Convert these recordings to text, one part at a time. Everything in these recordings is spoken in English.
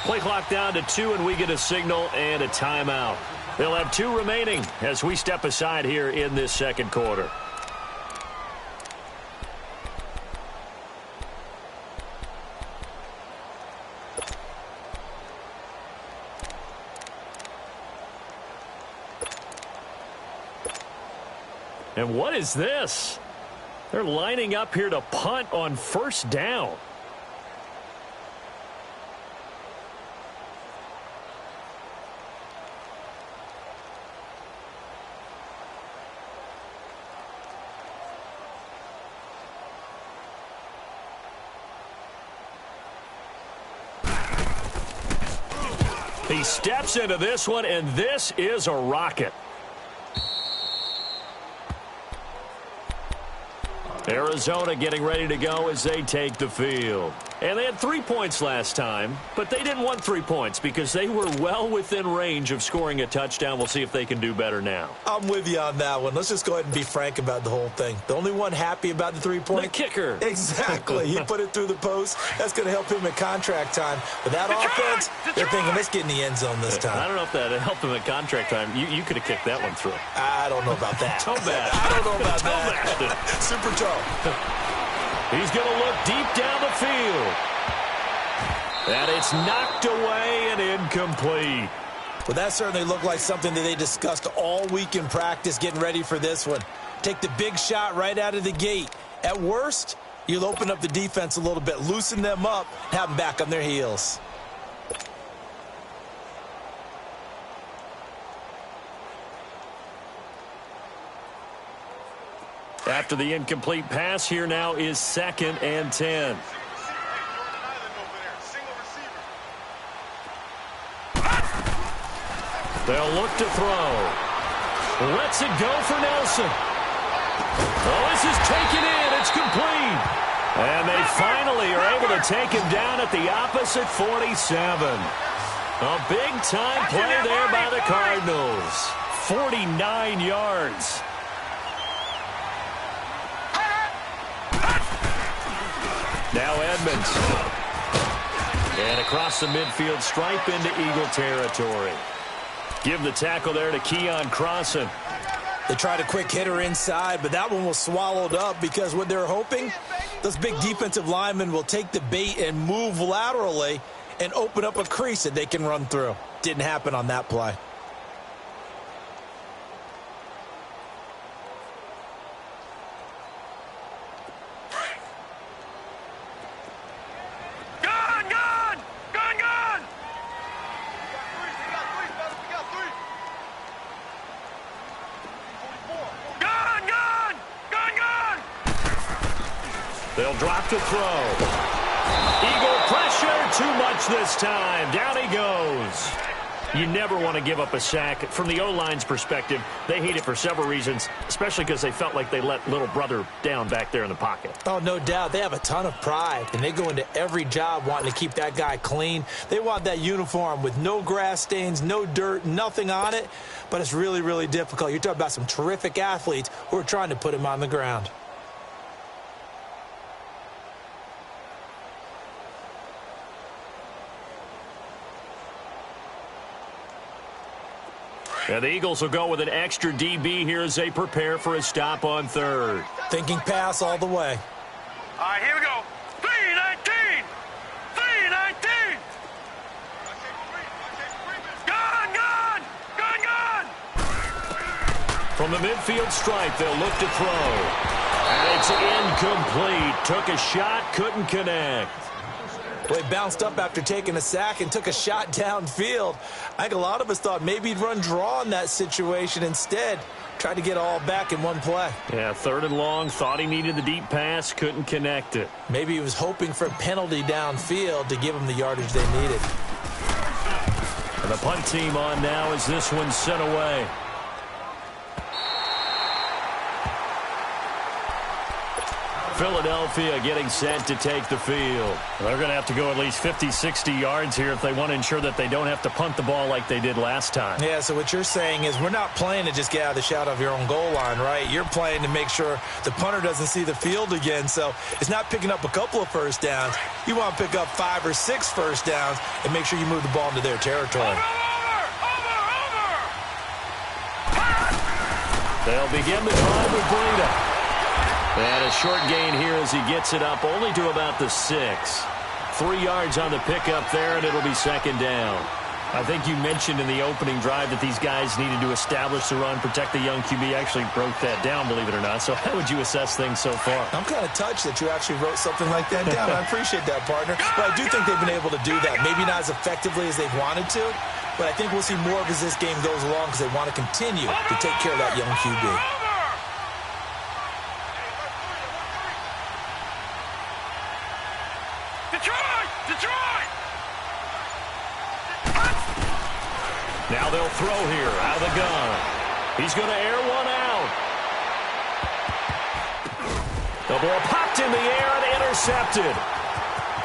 Play clock down to 2, and we get a signal and a timeout. They'll have 2 remaining as we step aside here in this second quarter. And what is this? They're lining up here to punt on first down. He steps into this one, and this is a rocket. Arizona getting ready to go as they take the field. And they had 3 points last time, but they didn't want 3 points because they were well within range of scoring a touchdown. We'll see if they can do better now. I'm with you on that one. Let's just go ahead and be frank about the whole thing. The only one happy about the 3-point? The kicker. Exactly. He put it through the post. That's going to help him at contract time. But that offense, they're thinking, let's get in the end zone this time. I don't know if that helped him at contract time. You could have kicked that one through. I don't know about that. Toe bad. I don't know about that. Super toe. He's going to look deep down the field. And it's knocked away and incomplete. Well, that certainly looked like something that they discussed all week in practice getting ready for this one. Take the big shot right out of the gate. At worst, you'll open up the defense a little bit, loosen them up, have them back on their heels. After the incomplete pass, here now is 2nd and 10. They'll look to throw. Lets it go for Nelson. Oh, this is taken in. It's complete. And they finally are able to take him down at the opposite 47. A big-time play there by the Cardinals. 49 yards. Now Edmonds. And across the midfield stripe into Eagle territory. Give the tackle there to Keon Crossan. They tried a quick hitter inside, but that one was swallowed up because what they're hoping, those big defensive linemen will take the bait and move laterally and open up a crease that they can run through. Didn't happen on that play. They'll drop to throw. Eagle pressure, too much this time. Down he goes. You never want to give up a sack. From the O-line's perspective, they hate it for several reasons, especially because they felt like they let little brother down back there in the pocket. Oh, no doubt. They have a ton of pride, and they go into every job wanting to keep that guy clean. They want that uniform with no grass stains, no dirt, nothing on it, but it's really, really difficult. You're talking about some terrific athletes who are trying to put him on the ground. And the Eagles will go with an extra DB here as they prepare for a stop on 3rd. Thinking pass all the way. All right, here we go. 3-19. 3-19. Gone, gone. Gone, gone. From the midfield stripe, they'll look to throw. And it's incomplete. Took a shot, couldn't connect. Well, he bounced up after taking a sack and took a shot downfield. I think a lot of us thought maybe he'd run draw in that situation. Instead, tried to get all back in one play. Yeah, 3rd and long. Thought he needed the deep pass. Couldn't connect it. Maybe he was hoping for a penalty downfield to give him the yardage they needed. And the punt team on now as this one's sent away. Philadelphia getting set to take the field. They're going to have to go at least 50, 60 yards here if they want to ensure that they don't have to punt the ball like they did last time. Yeah, so what you're saying is we're not playing to just get out of the shadow of your own goal line, right? You're playing to make sure the punter doesn't see the field again. So it's not picking up a couple of first downs. You want to pick up 5 or 6 first downs and make sure you move the ball into their territory. They'll begin the drive with Breida. And a short gain here as he gets it up only to about the 6. 3 yards on the pickup there, and it'll be second down. I think you mentioned in the opening drive that these guys needed to establish the run, protect the young QB. Actually broke that down, believe it or not. So how would you assess things so far? I'm kind of touched that you actually wrote something like that down. I appreciate that, partner. But I do think they've been able to do that. Maybe not as effectively as they've wanted to, but I think we'll see more as this game goes along because they want to continue to take care of that young QB. Detroit! Now they'll throw here out of the gun. He's going to air one out. The ball popped in the air and intercepted.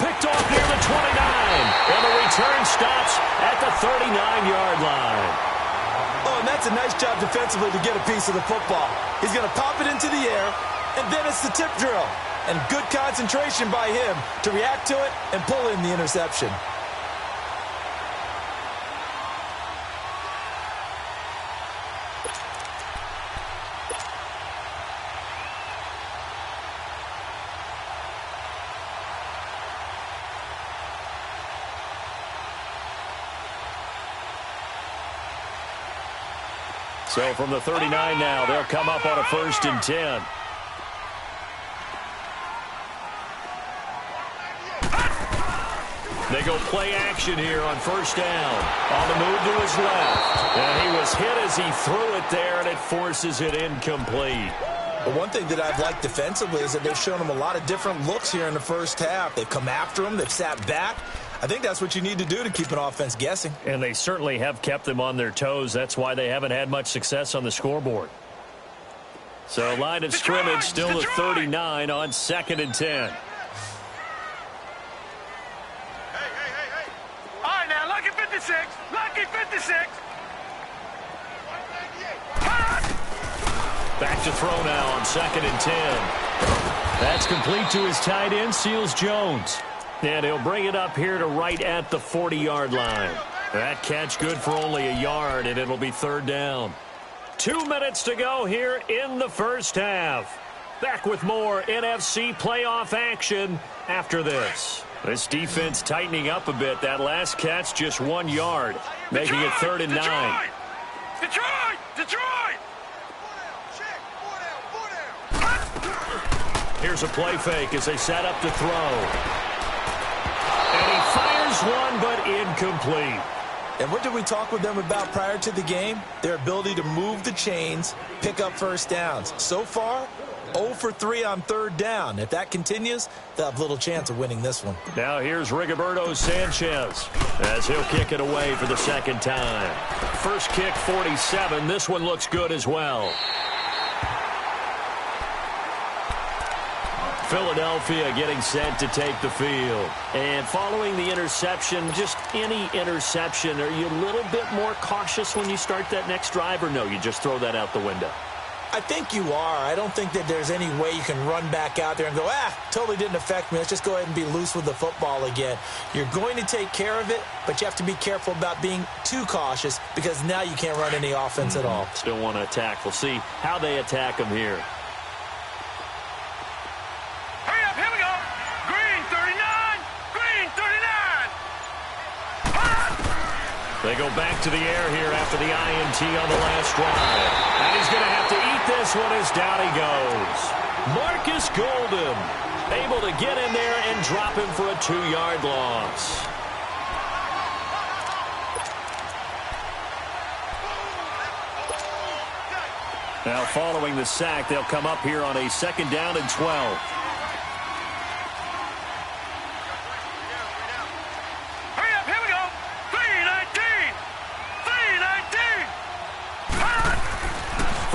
Picked off near the 29. And the return stops at the 39-yard line. Oh, and that's a nice job defensively to get a piece of the football. He's going to pop it into the air, and then it's the tip drill. And good concentration by him to react to it and pull in the interception. So from the 39 now, they'll come up on a 1st and 10. They go play action here on 1st down. On the move to his left. And he was hit as he threw it there, and it forces it incomplete. But one thing that I've liked defensively is that they've shown him a lot of different looks here in the first half. They've come after him. They've sat back. I think that's what you need to do to keep an offense guessing. And they certainly have kept them on their toes. That's why they haven't had much success on the scoreboard. So line of scrimmage still at 39 on 2nd and 10. All right, now, lucky 56. Lucky 56. Back to throw now on 2nd and 10. That's complete to his tight end, Seals Jones. And he'll bring it up here to right at the 40-yard line. That catch good for only a yard, and it'll be 3rd down. 2 minutes to go here in the first half. Back with more NFC playoff action after this. This defense tightening up a bit. That last catch just 1 yard, making it 3rd and 9. Detroit! Here's a play fake as they set up to throw. And he fires one, but incomplete. And what did we talk with them about prior to the game? Their ability to move the chains, pick up first downs. So far, 0 for 3 on 3rd down. If that continues, they'll have little chance of winning this one. Now here's Rigoberto Sanchez as he'll kick it away for the 2nd time. First kick, 47. This one looks good as well. Philadelphia getting set to take the field. And following the interception, just any interception, are you a little bit more cautious when you start that next drive, or no, you just throw that out the window? I think you are. I don't think that there's any way you can run back out there and go, totally didn't affect me. Let's just go ahead and be loose with the football again. You're going to take care of it, but you have to be careful about being too cautious because now you can't run any offense at all. Still want to attack. We'll see how they attack them here. They go back to the air here after the INT on the last drive. And he's going to have to eat this one as down he goes. Marcus Golden able to get in there and drop him for a 2-yard loss. Now following the sack, they'll come up here on a 2nd down and 12.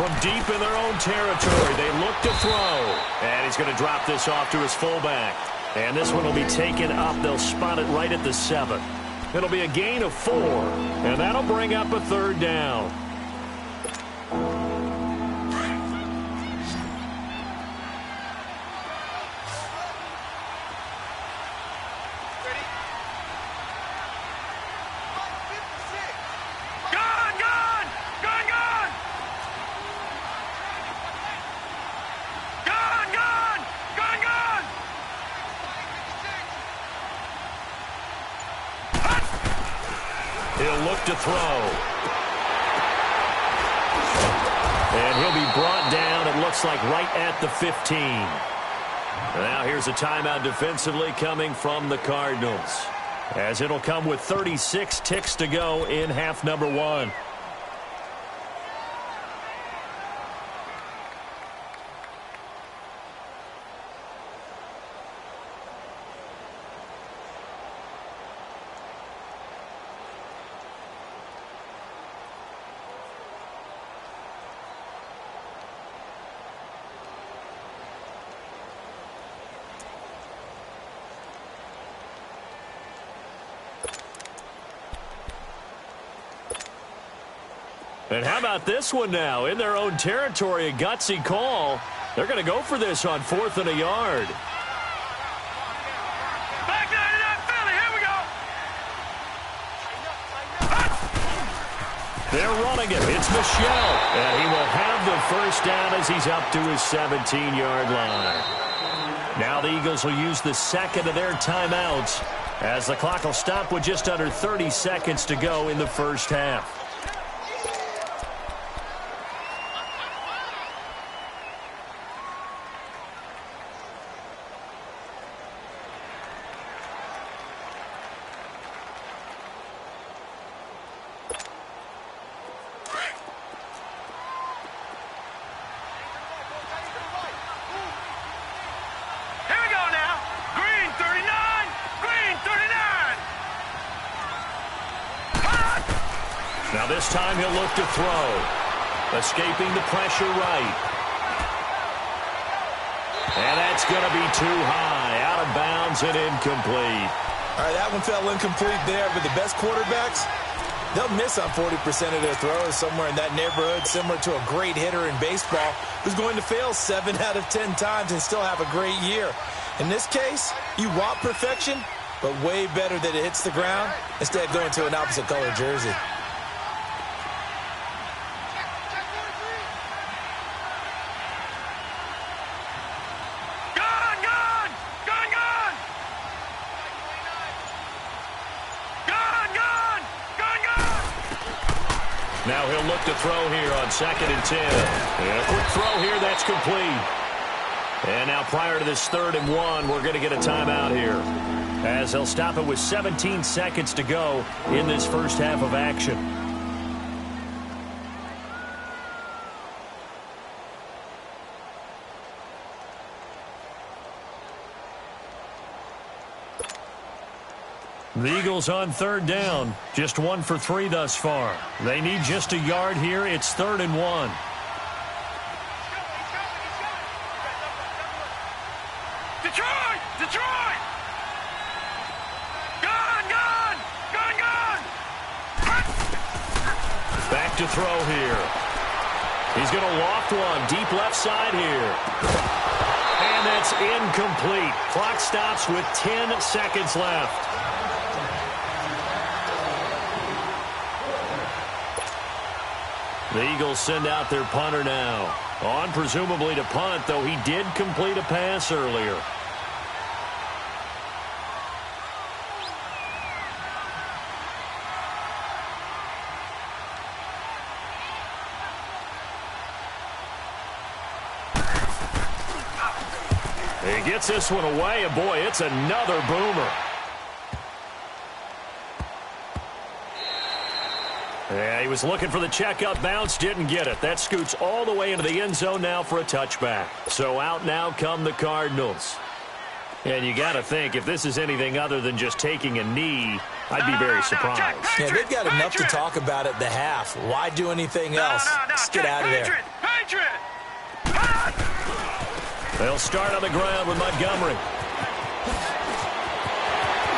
From deep in their own territory, they look to throw. And he's going to drop this off to his fullback. And this one will be taken up. They'll spot it right at the 7. It'll be a gain of 4. And that'll bring up a 3rd down. He'll look to throw. And he'll be brought down, it looks like, right at the 15. Now here's a timeout defensively coming from the Cardinals, as it'll come with 36 ticks to go in half number 1. And how about this one now? In their own territory, a gutsy call. They're going to go for this on 4th and a yard. Back 99 Philly, here we go. They're running it. It's Michel. And he will have the first down as he's up to his 17-yard line. Now the Eagles will use the second of their timeouts, as the clock will stop with just under 30 seconds to go in the first half. Now this time he'll look to throw. Escaping the pressure right. And that's going to be too high. Out of bounds and incomplete. All right, that one fell incomplete there, but the best quarterbacks, they'll miss on 40% of their throws, somewhere in that neighborhood, similar to a great hitter in baseball who's going to fail 7 out of 10 times and still have a great year. In this case, you want perfection, but way better that it hits the ground instead of going to an opposite color jersey. Now he'll look to throw here on 2nd and 10. And a quick throw here, that's complete. And now prior to this 3rd and 1, we're going to get a timeout here, as they'll stop it with 17 seconds to go in this first half of action. The Eagles on 3rd down, just 1 for 3 thus far. They need just a yard here. It's 3rd and 1. Detroit! Detroit! Gone! Back to throw here. He's going to loft one deep left side here. And that's incomplete. Clock stops with 10 seconds left. The Eagles send out their punter now. On presumably to punt, though he did complete a pass earlier. He gets this one away, and boy, it's another boomer. Yeah, he was looking for the checkup bounce, didn't get it. That scoots all the way into the end zone now for a touchback. So out now come the Cardinals. And you got to think, if this is anything other than just taking a knee, I'd be very surprised. Yeah, they've got enough to talk about at the half. Why do anything else? Just get out of there. Patriot! They'll start on the ground with Montgomery.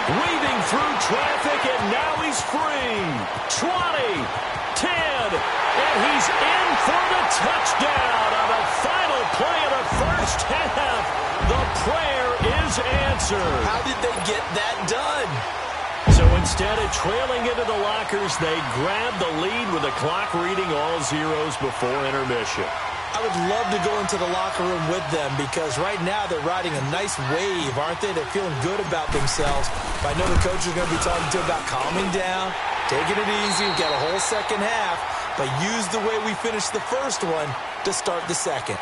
Weaving through traffic, and now he's free. 20, 10, and he's in for the touchdown on the final play of the first half. The prayer is answered. How did they get that done? So instead of trailing into the lockers, they grab the lead with the clock reading all zeros before intermission. I would love to go into the locker room with them because right now they're riding a nice wave, aren't they? They're feeling good about themselves. But I know the coach is going to be talking to them about calming down, taking it easy. We've got a whole second half, but use the way we finished the first one to start the second.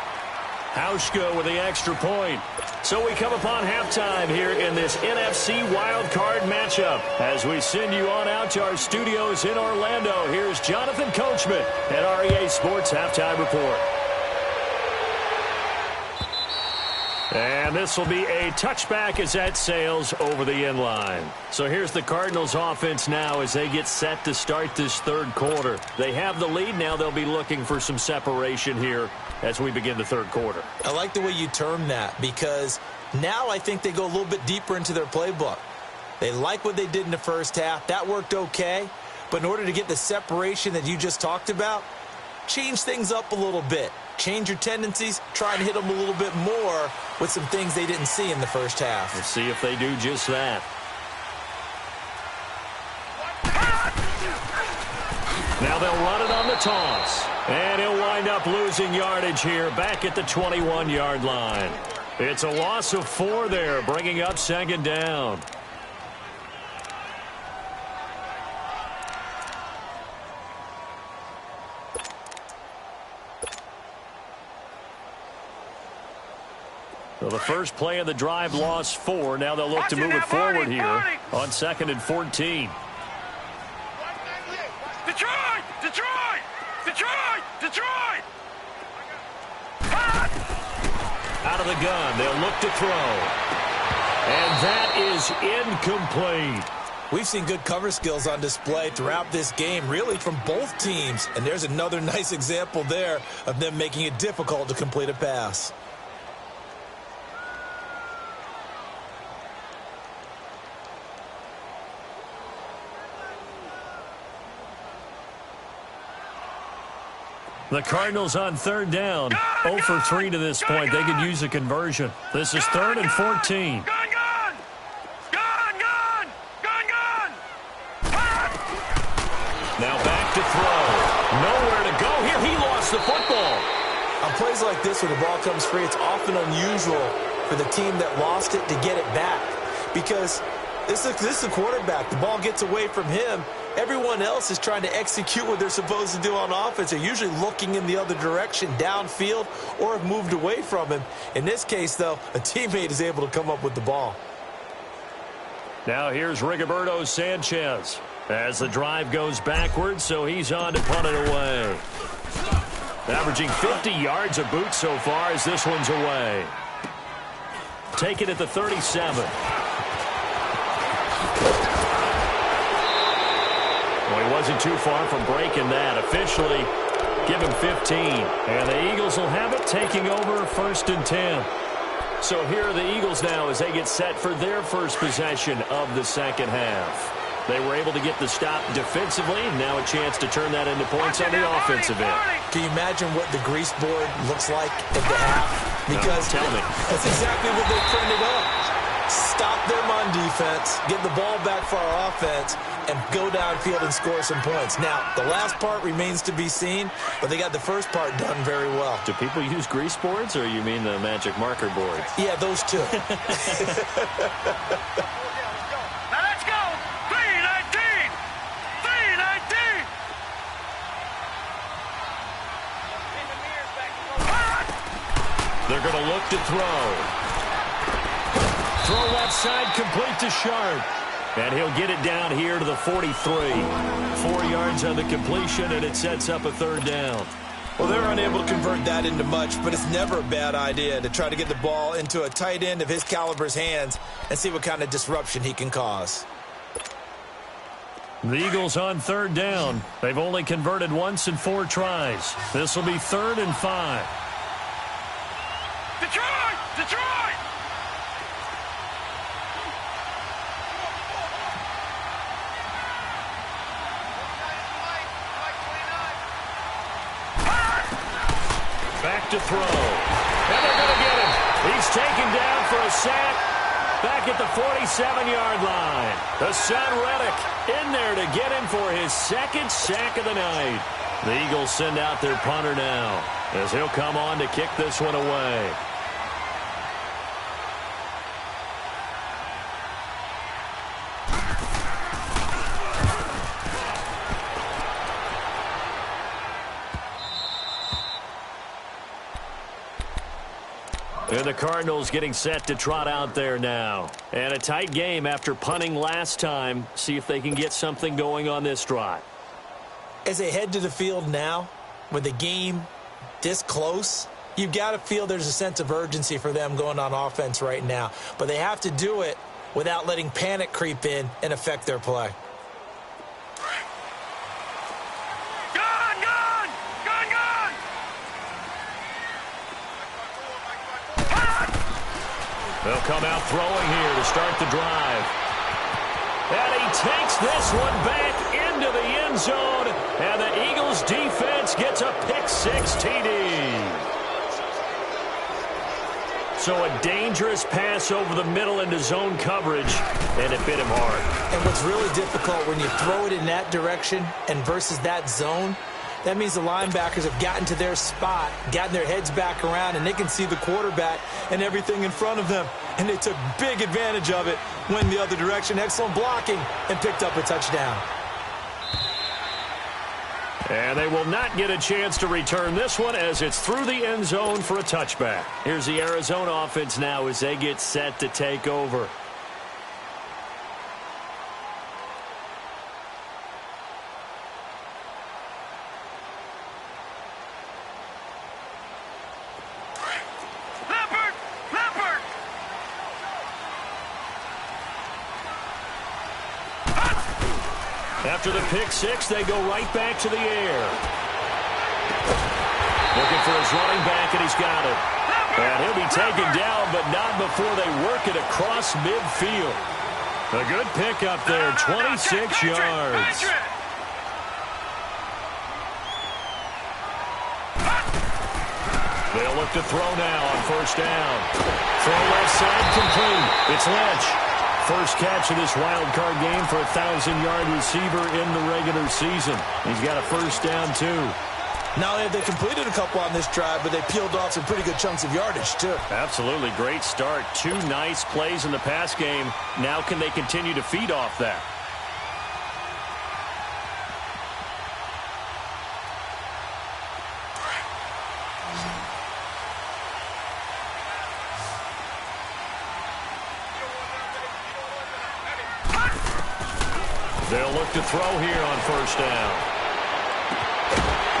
Hauschka with the extra point. So we come upon halftime here in this NFC wildcard matchup. As we send you on out to our studios in Orlando, here's Jonathan Coachman at REA Sports Halftime Report. And this will be a touchback as that sails over the end line. So here's the Cardinals offense now as they get set to start this third quarter. They have the lead. Now they'll be looking for some separation here as we begin the third quarter. I like the way you term that because now I think they go a little bit deeper into their playbook. They like what they did in the first half. That worked okay. But in order to get the separation that you just talked about, change things up a little bit. Change your tendencies, try and hit them a little bit more with some things they didn't see in the first half. Let's see if they do just that. Now they'll run it on the toss. And he'll wind up losing yardage here back at the 21-yard line. It's a loss of 4 there, bringing up second down. So the first play of the drive lost 4. Now they'll look to move it forward here on 2nd and 14. Detroit! Detroit! Detroit! Detroit! Out of the gun, they'll look to throw. And that is incomplete. We've seen good cover skills on display throughout this game, really from both teams. And there's another nice example there of them making it difficult to complete a pass. The Cardinals on third down. 0 for 3 to this point. They could use a conversion. This is 3rd and 14. Now back to throw. Nowhere to go here. He lost the football. On plays like this where the ball comes free, it's often unusual for the team that lost it to get it back. Because this is a quarterback. The ball gets away from him. Everyone else is trying to execute what they're supposed to do on offense. They're usually looking in the other direction, downfield, or have moved away from him. In this case, though, a teammate is able to come up with the ball. Now here's Rigoberto Sanchez as the drive goes backwards, so he's on to punt it away. Averaging 50 yards a boot so far as this one's away. Take it at the 37. Well, he wasn't too far from breaking that. Officially, give him 15. And the Eagles will have it, taking over 1st and 10. So here are the Eagles now as they get set for their first possession of the second half. They were able to get the stop defensively. Now a chance to turn that into points on the offensive end. Can you imagine what the grease board looks like at the half? Because no, tell me. That's exactly what they printed up. Stop them on defense, get the ball back for our offense, and go downfield and score some points. Now, the last part remains to be seen, but they got the first part done very well. Do people use grease boards, or you mean the magic marker boards? Yeah, those two. Now let's go! 319! 319! They're going to look to throw. Throw left side, complete to Sharp. And he'll get it down here to the 43. 4 yards on the completion, and it sets up a third down. Well, they're unable to convert that into much, but it's never a bad idea to try to get the ball into a tight end of his caliber's hands and see what kind of disruption he can cause. The Eagles on third down. They've only converted once in 4 tries. This will be 3rd and 5. Detroit! Detroit! Back to throw. And they're going to get him. He's taken down for a sack. Back at the 47-yard line. The son Reddick in there to get him for his 2nd sack of the night. The Eagles send out their punter now as he'll come on to kick this one away. And the Cardinals getting set to trot out there now. And a tight game after punting last time. See if they can get something going on this drive. As they head to the field now, with the game this close, you've got to feel there's a sense of urgency for them going on offense right now. But they have to do it without letting panic creep in and affect their play. They'll come out throwing here to start the drive. And he takes this one back into the end zone. And the Eagles defense gets a pick-6 TD. So a dangerous pass over the middle into zone coverage, and it bit him hard. And what's really difficult when you throw it in that direction and versus that zone, that means the linebackers have gotten to their spot, gotten their heads back around, and they can see the quarterback and everything in front of them. And they took big advantage of it, went the other direction, excellent blocking, and picked up a touchdown. And they will not get a chance to return this one as it's through the end zone for a touchback. Here's the Arizona offense now as they get set to take over. After the pick-6, they go right back to the air. Looking for his running back, and he's got it. And he'll be taken down, but not before they work it across midfield. A good pickup there, 26 yards. They'll look to throw now on first down. Throw left side complete. It's Lynch. First catch of this wild card game for a 1,000-yard receiver in the regular season. He's got a first down, too. Not only have they completed a couple on this drive, but they peeled off some pretty good chunks of yardage, too. Absolutely. Great start. 2 nice plays in the pass game. Now can they continue to feed off that? They'll look to throw here on first down.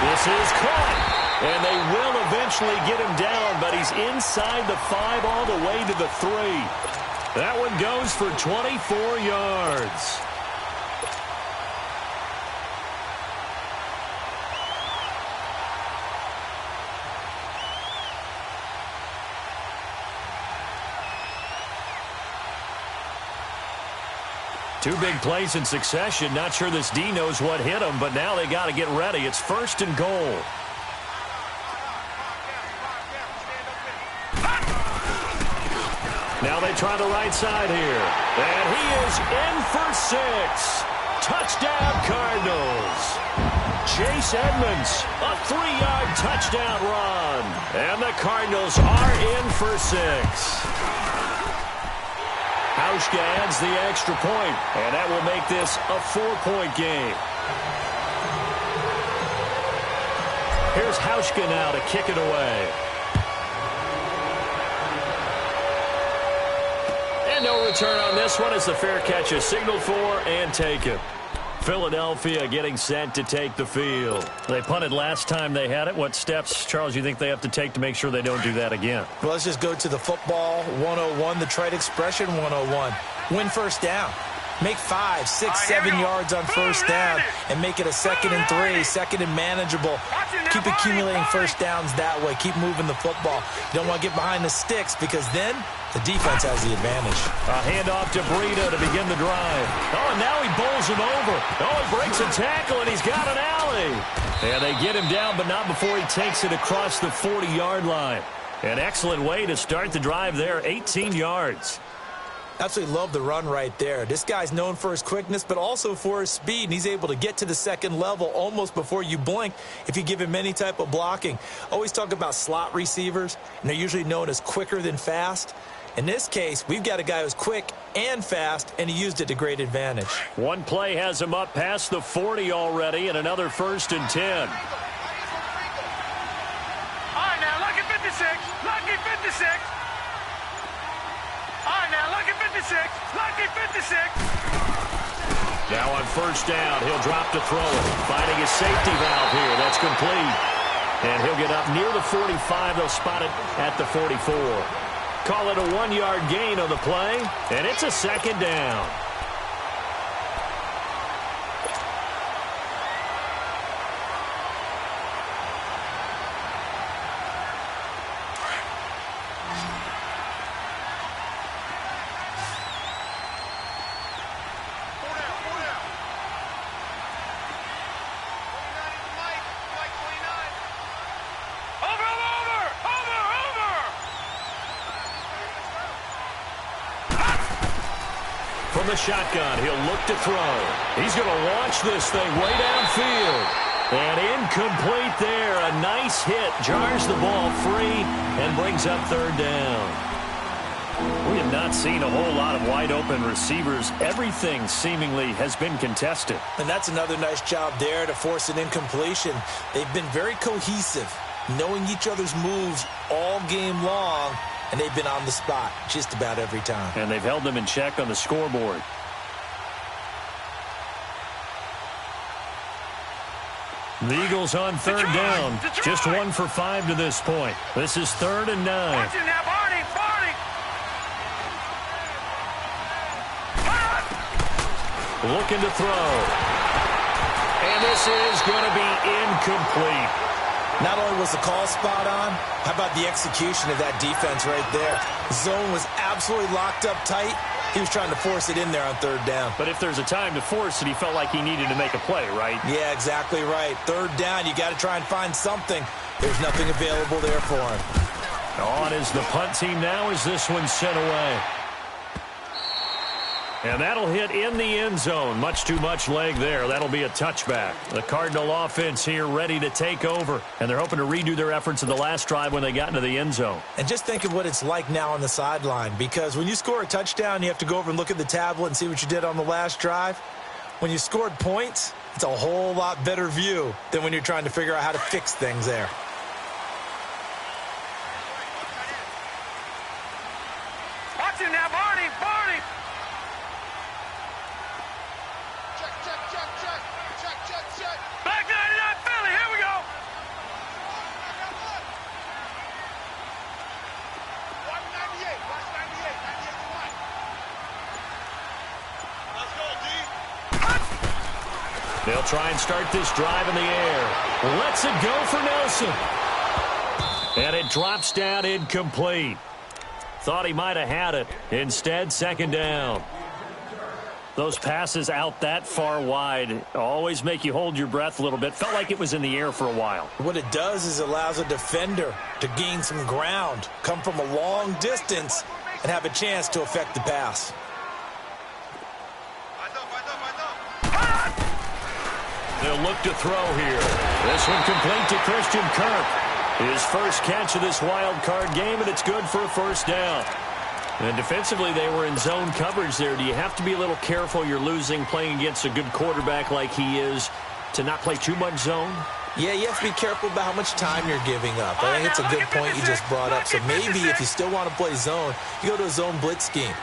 This is caught. And they will eventually get him down, but he's inside the 5 all the way to the 3. That one goes for 24 yards. Two big plays in succession. Not sure this D knows what hit him, but now they got to get ready. It's 1st and goal. Now they try the right side here. And he is in for 6. Touchdown, Cardinals. Chase Edmonds, a 3-yard touchdown run. And the Cardinals are in for 6. Hauschka adds the extra point, and that will make this a 4-point game. Here's Hauschka now to kick it away. And no return on this one as the fair catch is signaled for and taken. Philadelphia getting set to take the field. They punted last time they had it. What steps, Charles, you think they have to take to make sure they don't do that again? Well, let's just go to the football 101, the trade expression 101. Win first down. Make 5, 6, 7 yards on first down and make it a 2nd and 3, 2nd and manageable. Keep accumulating first downs that way. Keep moving the football. You don't want to get behind the sticks because then the defense has the advantage. A handoff to Breida to begin the drive. Oh, and now he bowls him over. Oh, he breaks a tackle, and he's got an alley. And they get him down, but not before he takes it across the 40-yard line. An excellent way to start the drive there, 18 yards. Absolutely love the run right there. This guy's known for his quickness, but also for his speed, and he's able to get to the second level almost before you blink if you give him any type of blocking. Always talk about slot receivers, and they're usually known as quicker than fast. In this case, we've got a guy who's quick and fast, and he used it to great advantage. One play has him up past the 40 already, and another 1st and 10. All right, now, lucky 56. Lucky 56. All right, now, lucky 56. Lucky 56. Now on first down, he'll drop to throw it. Finding his safety valve here. That's complete. And he'll get up near the 45. They'll spot it at the 44. Call it a 1-yard gain on the play, and it's a 2nd down. From the shotgun, he'll look to throw. He's going to launch this thing way downfield. And incomplete there. A nice hit. Jars the ball free and brings up 3rd down. We have not seen a whole lot of wide-open receivers. Everything seemingly has been contested. And that's another nice job there to force an incompletion. They've been very cohesive, knowing each other's moves all game long. And they've been on the spot just about every time. And they've held them in check on the scoreboard. The Eagles on 3rd down. Just 1 for 5 to this point. This is 3rd and 9. Watch it now, Barney. Looking to throw. And this is going to be incomplete. Not only was the call spot on, how about the execution of that defense right there? Zone was absolutely locked up tight. He was trying to force it in there on 3rd down. But if there's a time to force it, he felt like he needed to make a play, right? Yeah, exactly right. 3rd down, you got to try and find something. There's nothing available there for him. On is the punt team now as this one's sent away. And that'll hit in the end zone. Much too much leg there. That'll be a touchback. The Cardinal offense here ready to take over. And they're hoping to redo their efforts in the last drive when they got into the end zone. And just think of what it's like now on the sideline. Because when you score a touchdown, you have to go over and look at the tablet and see what you did on the last drive. When you scored points, it's a whole lot better view than when you're trying to figure out how to fix things there. Watch it now, Barney. Black 99 Philly, here we go. Watch 98, watch 98, 98 to 1. Let's go, D. They'll try and start this drive in the air. Lets it go for Nelson. And it drops down incomplete. Thought he might have had it. Instead, 2nd down. Those passes out that far wide always make you hold your breath a little bit. Felt like it was in the air for a while. What it does is it allows a defender to gain some ground, come from a long distance, and have a chance to affect the pass. They'll look to throw here. This one complete to Christian Kirk. His first catch of this wild card game, and it's good for a 1st down. And defensively, they were in zone coverage there. Do you have to be a little careful you're losing playing against a good quarterback like he is to not play too much zone? Yeah, you have to be careful about how much time you're giving up. I think it's a good point you just brought up. So maybe if you still want to play zone, you go to a zone blitz scheme.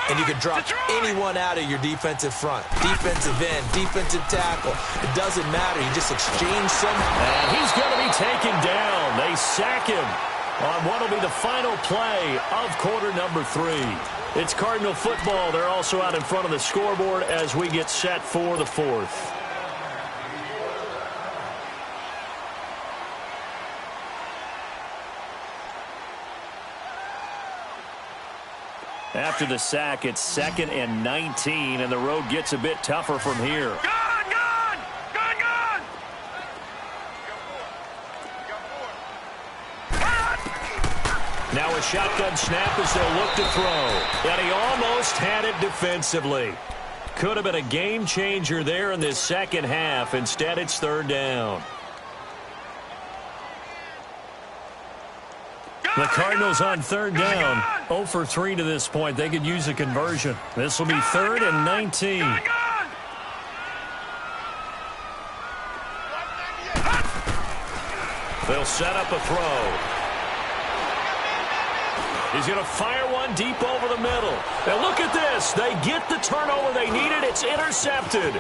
And you can drop anyone out of your defensive front. Defensive end, defensive tackle. It doesn't matter. You just exchange some. And he's going to be taken down. They sack him. on what will be the final play of quarter number 3. It's Cardinal football. They're also out in front of the scoreboard as we get set for the 4th. After the sack, it's 2nd and 19, and the road gets a bit tougher from here. Gun! Gun! Gun! Gun! Now a shotgun snap as they'll look to throw. And he almost had it defensively. Could have been a game changer there in this second half. Instead, it's 3rd down. The Cardinals on 3rd down. 0 for 3 to this point. They could use a conversion. This will be 3rd and 19. They'll set up a throw. He's going to fire one deep over the middle. And look at this. They get the turnover they needed. It's intercepted.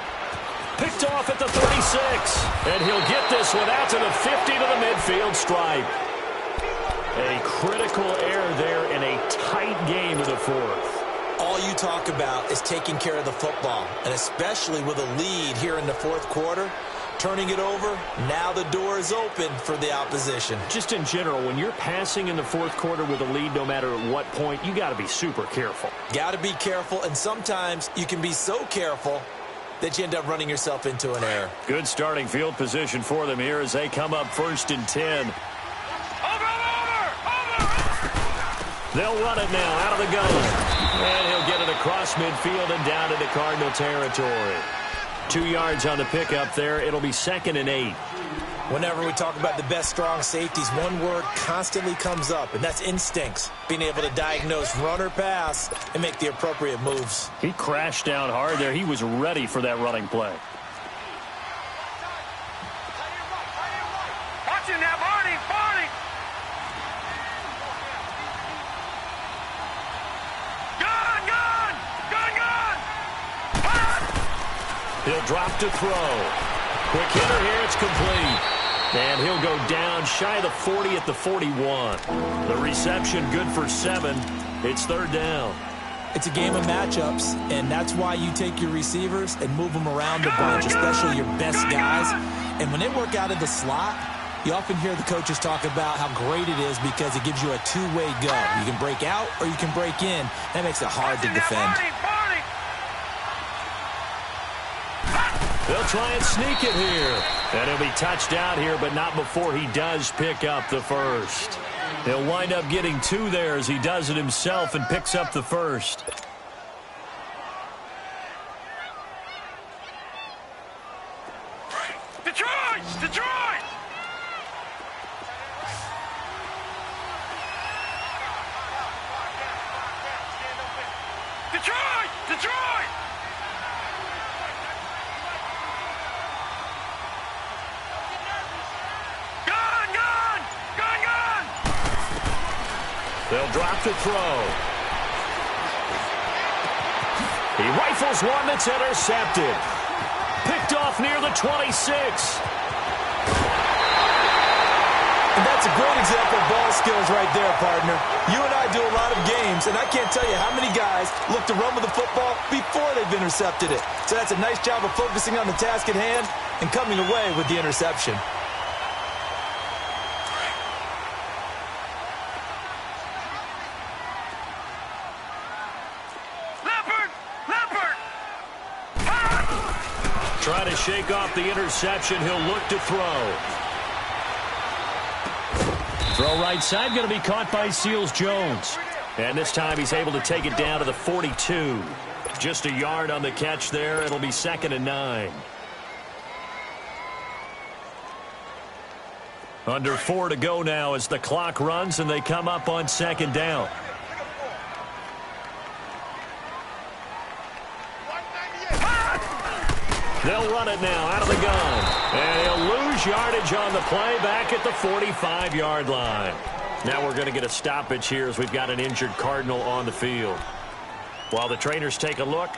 Picked off at the 36. And he'll get this one out to the 50 to the midfield stripe. A critical error there in a tight game of the 4th. All you talk about is taking care of the football, and especially with a lead here in the 4th quarter, turning it over, now the door is open for the opposition. Just in general, when you're passing in the 4th quarter with a lead, no matter at what point, you got to be super careful. Got to be careful, and sometimes you can be so careful that you end up running yourself into an error. Good starting field position for them here as they come up 1st and 10. They'll run it now out of the gun. And he'll get it across midfield and down into Cardinal territory. 2 yards on the pickup there. It'll be 2nd and 8. Whenever we talk about the best strong safeties, one word constantly comes up, and that's instincts. Being able to diagnose run or pass and make the appropriate moves. He crashed down hard there. He was ready for that running play. Watching that, Barney! Barney! Gun! Gun! Gun! Gun! He'll drop to throw. Quick hitter here. It's complete. And he'll go down shy of the 40 at the 41. The reception good for 7. It's 3rd down. It's a game of matchups, and that's why you take your receivers and move them around a bunch, especially your best guys. And when they work out of the slot, you often hear the coaches talk about how great it is because it gives you a two-way go. You can break out or you can break in. That makes it hard to defend. They'll try and sneak it here. And he'll be touched out here, but not before he does pick up the first. He'll wind up getting 2 there as he does it himself and picks up the first. Detroit! Detroit! Detroit! Detroit! Gun! Gun! Gun! Gun! They'll drop to throw. He rifles one that's intercepted. Picked off near the 26. And that's a great example of ball skills right there, partner. You and I do a lot of games, and I can't tell you how many guys look to run with the football before they've intercepted it. So that's a nice job of focusing on the task at hand and coming away with the interception. Trying to shake off the interception. He'll look to throw. Throw right side, going to be caught by Seals-Jones. And this time he's able to take it down to the 42. Just a yard on the catch there. It'll be 2nd and 9. Under 4 to go now as the clock runs and they come up on 2nd down. They'll run it now out of the gun. And he'll lose yardage on the play back at the 45-yard line. Now we're going to get a stoppage here as we've got an injured Cardinal on the field. While the trainers take a look,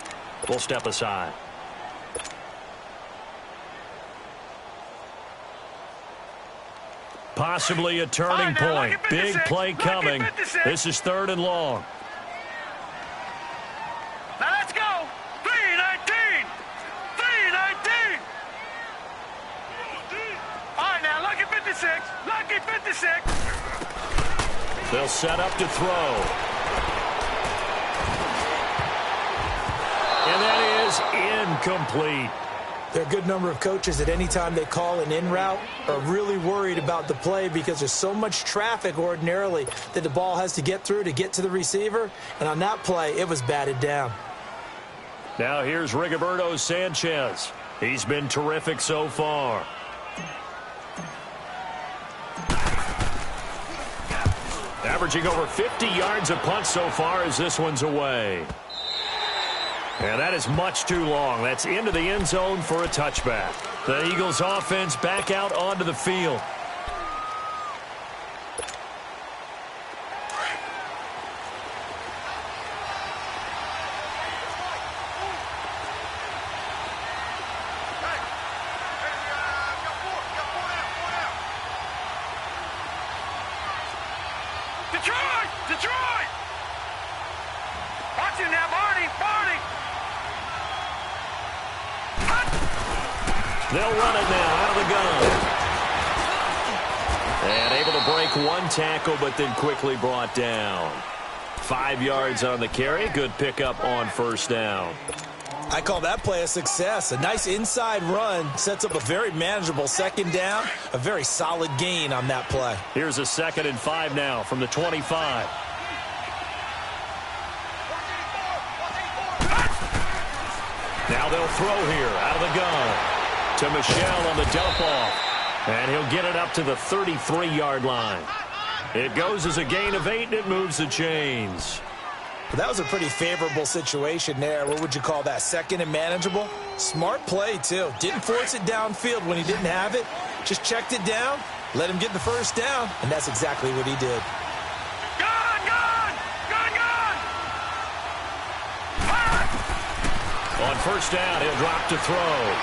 we'll step aside. Possibly a turning point. Big play coming. This is 3rd and long. Now let's go. 3-19. 3-19. All right, now, lucky 56. Lucky 56. They'll set up to throw. And that is incomplete. There are a good number of coaches at any time they call an in route are really worried about the play because there's so much traffic ordinarily that the ball has to get through to get to the receiver. And on that play, it was batted down. Now here's Rigoberto Sanchez. He's been terrific so far. Averaging over 50 yards a punt so far as this one's away. And that is much too long. That's into the end zone for a touchback. The Eagles offense back out onto the field. Detroit! Detroit! Watch him now, Barney! Barney! They'll run it now out of the gun. And able to break one tackle, but then quickly brought down. 5 yards on the carry. Good pickup on 1st down. I call that play a success. A nice inside run sets up a very manageable 2nd down. A very solid gain on that play. Here's a 2nd and 5 now from the 25. Now they'll throw here out of the gun to Michel on the dump off. And he'll get it up to the 33-yard line. It goes as a gain of 8, and it moves the chains. That was a pretty favorable situation there. What would you call that? 2nd and manageable? Smart play, too. Didn't force it downfield when he didn't have it. Just checked it down, let him get the 1st down, and that's exactly what he did. Gone! Gone! Gone! Gone! On 1st down, he'll drop to throw.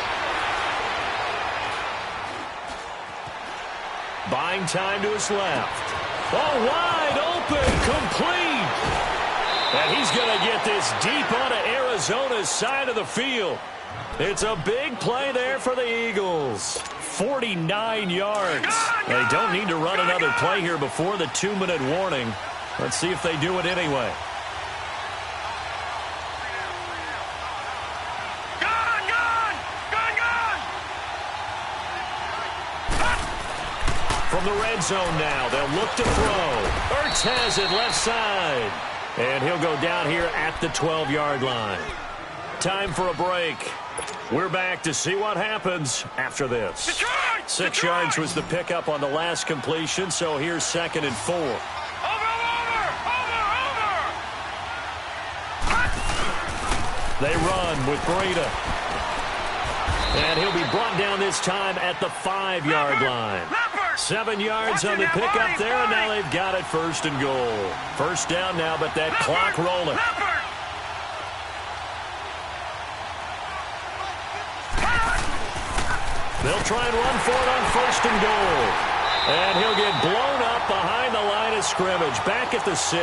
Buying time to his left. Oh, wide open, complete. And he's going to get this deep onto Arizona's side of the field. It's a big play there for the Eagles. 49 yards. They don't need to run another play here before the 2-minute warning. Let's see if they do it anyway. From the red zone now, they'll look to throw. Ertz has it left side. And he'll go down here at the 12-yard line. Time for a break. We're back to see what happens after this. Detroit! 6 yards was the pickup on the last completion, so here's 2nd and 4. Over! They run with Breda. And he'll be brought down this time at the 5-yard line. 7 yards on the pickup there, and now they've got it 1st and goal. 1st down now, but that clock rolling. They'll try and run for it on 1st and goal. And he'll get blown up behind the line of scrimmage, back at the 6.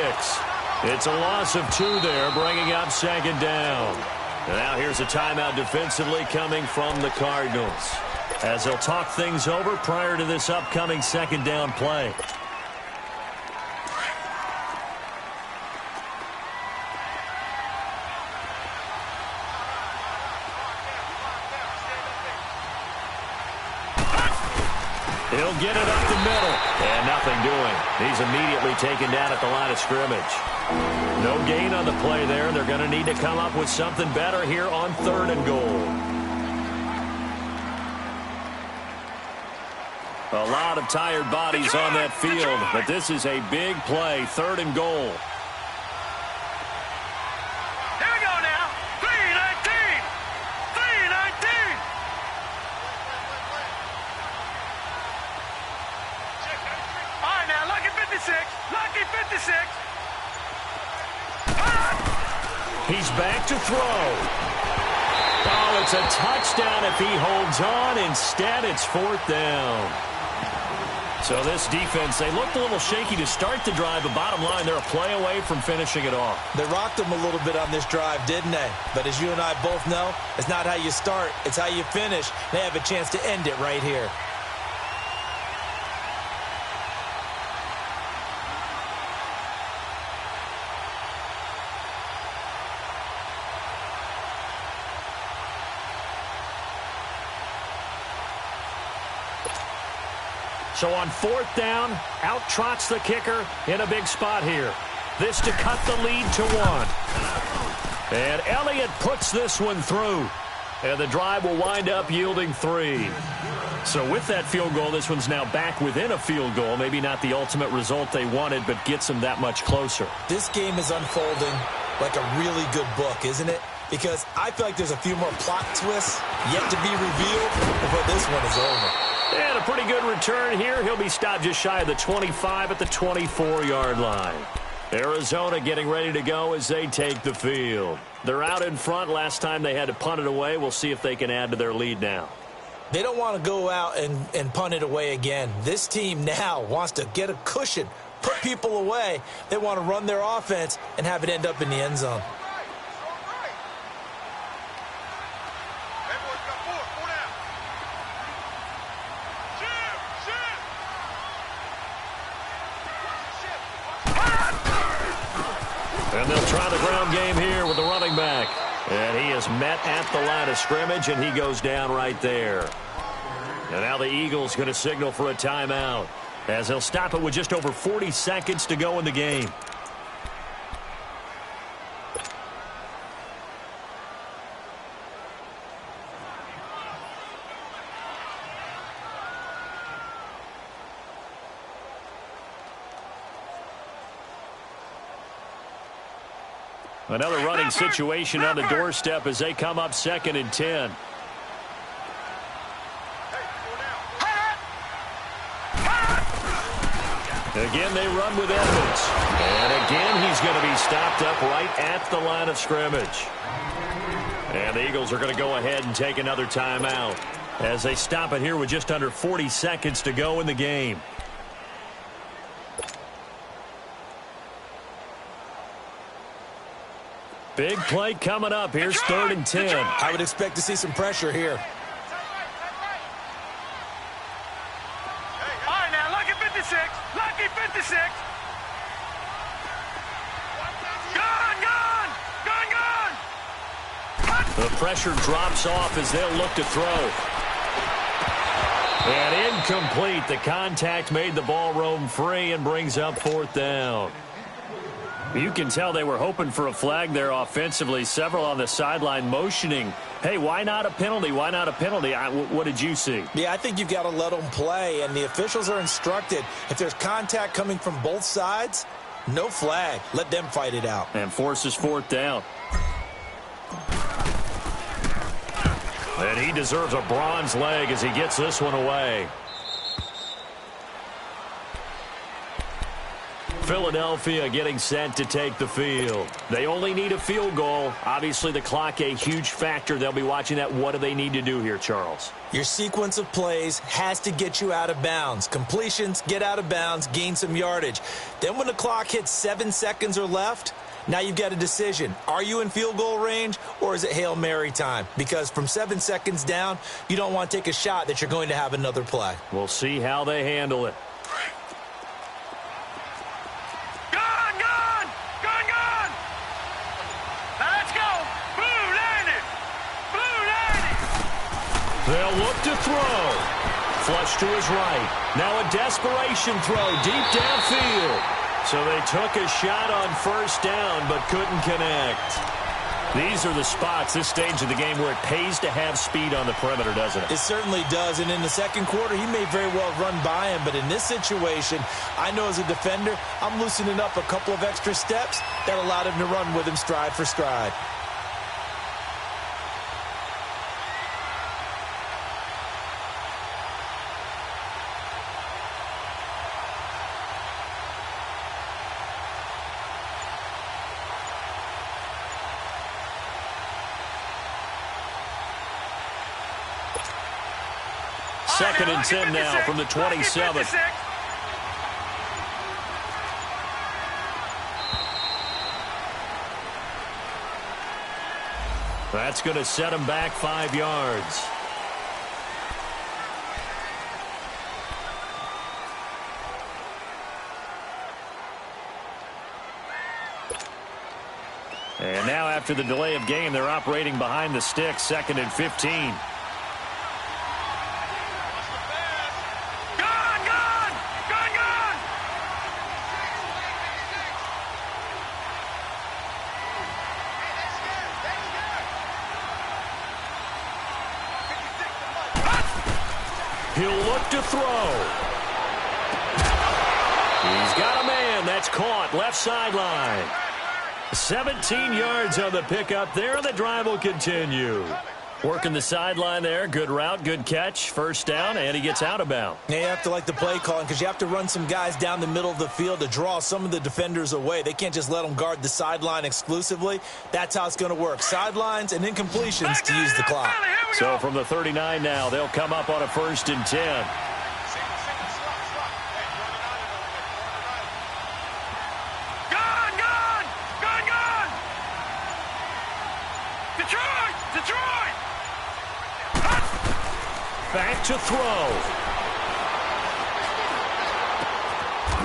It's a loss of 2 there, bringing up 2nd down. And now here's a timeout defensively coming from the Cardinals, as they'll talk things over prior to this upcoming 2nd down play. He'll get it up the middle. And nothing doing. He's immediately taken down at the line of scrimmage. No gain on the play there. They're going to need to come up with something better here on 3rd and goal. A lot of tired bodies on that field, but this is a big play. 3rd and goal. Here we go now. 3-19. 3-19. All right, now, lucky 56. Lucky 56. He's back to throw. Oh, it's a touchdown if he holds on. Instead, it's 4th down. So this defense, they looked a little shaky to start the drive, but bottom line, they're a play away from finishing it off. They rocked them a little bit on this drive, didn't they? But as you and I both know, it's not how you start, it's how you finish. They have a chance to end it right here. So on 4th down, out trots the kicker in a big spot here. This to cut the lead to 1. And Elliott puts this one through. And the drive will wind up yielding 3. So with that field goal, this one's now back within a field goal. Maybe not the ultimate result they wanted, but gets them that much closer. This game is unfolding like a really good book, isn't it? Because I feel like there's a few more plot twists yet to be revealed before this one is over. And a pretty good return here. He'll be stopped just shy of the 25 at the 24-yard line. Arizona getting ready to go as they take the field. They're out in front. Last time they had to punt it away. We'll see if they can add to their lead now. They don't want to go out and punt it away again. This team now wants to get a cushion, put people away. They want to run their offense and have it end up in the end zone. And they'll try the ground game here with the running back. And he is met at the line of scrimmage, and he goes down right there. And now the Eagles going to signal for a timeout, as they'll stop it with just over 40 seconds to go in the game. Another running situation on the doorstep as they come up 2nd and 10. Again, they run with Edmonds. And again, he's going to be stopped up right at the line of scrimmage. And the Eagles are going to go ahead and take another timeout as they stop it here with just under 40 seconds to go in the game. Big play coming up. Here's 3rd and 10. I would expect to see some pressure here. All right, now, lucky 56. Lucky 56. Gone. The pressure drops off as they'll look to throw. And incomplete. The contact made the ball roam free and brings up 4th down. You can tell they were hoping for a flag there offensively. Several on the sideline motioning, hey, why not a penalty? Why not a penalty? What did you see? Yeah, I think you've got to let them play, and the officials are instructed. If there's contact coming from both sides, no flag. Let them fight it out. And forces 4th down. And he deserves a bronze leg as he gets this one away. Philadelphia getting set to take the field. They only need a field goal. Obviously, the clock a huge factor. They'll be watching that. What do they need to do here, Charles? Your sequence of plays has to get you out of bounds. Completions, get out of bounds, gain some yardage. Then when the clock hits 7 seconds or left, now you've got a decision. Are you in field goal range, or is it Hail Mary time? Because from 7 seconds down, you don't want to take a shot that you're going to have another play. We'll see how they handle it. They'll look to throw. Flush to his right. Now a desperation throw deep downfield. So they took a shot on 1st down but couldn't connect. These are the spots, this stage of the game, where it pays to have speed on the perimeter, doesn't it? It certainly does, and in the second quarter, he may very well run by him, but in this situation, I know as a defender, I'm loosening up a couple of extra steps that allowed him to run with him stride for stride. Second and 10 now from the 27. That's going to set him back 5 yards. And now after the delay of game, they're operating behind the sticks, 2nd and 15. He'll look to throw. He's got a man. That's caught. Left sideline. 17 yards on the pickup there, and the drive will continue. Working the sideline there. Good route, good catch. First down, and he gets out of bounds. Yeah, you have to like the play calling because you have to run some guys down the middle of the field to draw some of the defenders away. They can't just let them guard the sideline exclusively. That's how it's going to work. Sidelines and incompletions to use the clock. So from the 39 now, they'll come up on a 1st and 10. Back to throw.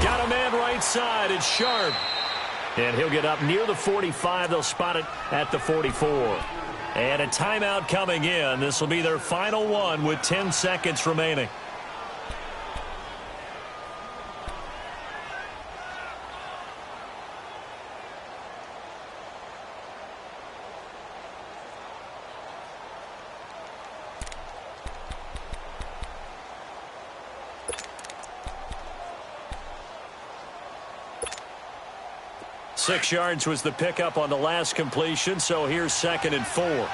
Got a man right side. It's Sharp. And he'll get up near the 45. They'll spot it at the 44. And a timeout coming in. This will be their final one with 10 seconds remaining. Six yards was the pickup on the last completion, so here's 2nd and 4.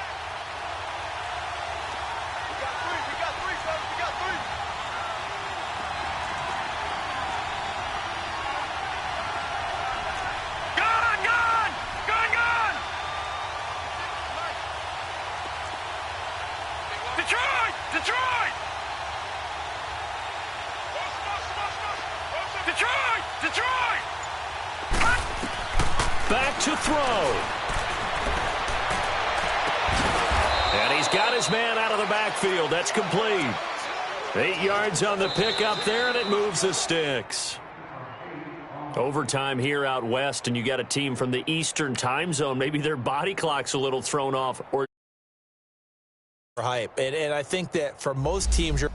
Back to throw. And he's got his man out of the backfield. That's complete. 8 yards on the pickup there, and it moves the sticks. Overtime here out west, and you got a team from the Eastern time zone. Maybe their body clock's a little thrown off. Or hype. And I think that for most teams, you're